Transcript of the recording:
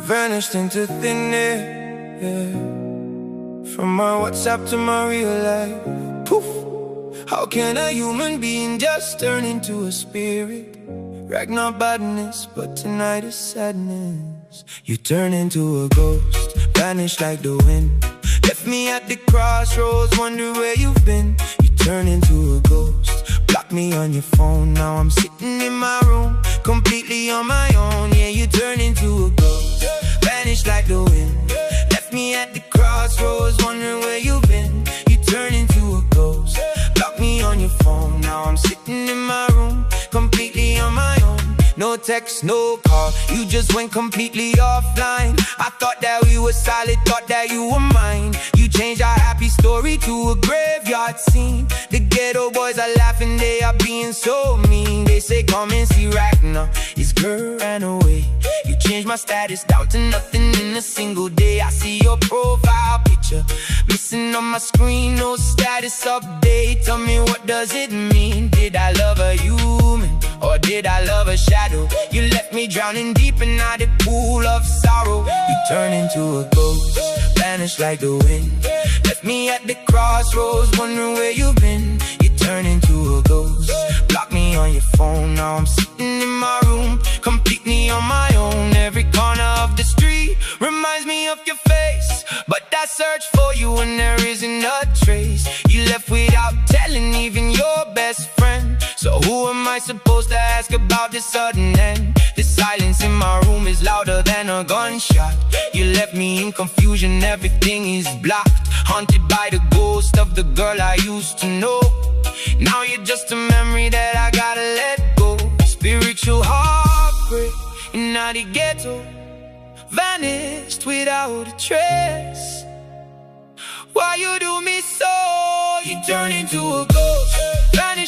vanished into thin air, yeah. From my WhatsApp to my real life, poof. How can a human being just turn into a spirit? Ragnar badness, but tonight is sadness. You turn into a ghost, vanish like the wind. Left me at the crossroads, wonder where you've been. You turn into a ghost, block me on your phone. Now I'm sitting in my room, completely on my own. Yeah, you turn into a ghost, vanish like the wind. Left me at the crossroads, wondering where you've been. You turn into a ghost, block me on your phone. Now I'm sitting in my room, completely on my own. No text, no call, you just went completely offline. I thought that we were solid, thought that you were mine. You changed our happy story to a graveyard scene. The ghetto boys are laughing, they are being so mean. They say come and see Ragnar, his girl ran away. You changed my status down to nothing in a single day. I see your profile picture missing on my screen, no status update. Tell me, what does it mean? Did I love a human, or did I love a shadow? You left me drowning deep in the pool of sorrow. You turn into a ghost, vanish like the wind. Left me at the crossroads, wondering where you've been. You turn into a ghost, block me on your phone. Now I'm sitting in my room, completely on my own. Every corner of the street reminds me of your face, but I search for you and there isn't a trace. You left without telling even your best friend. So who am I supposed to ask about this sudden end? The silence in my room is louder than a gunshot. You left me in confusion, everything is blocked. Haunted by the ghost of the girl I used to know. Now you're just a memory that I gotta let go. Spiritual heartbreak in the ghetto, vanished without a trace. Why you do me so? You turn into a ghost, vanished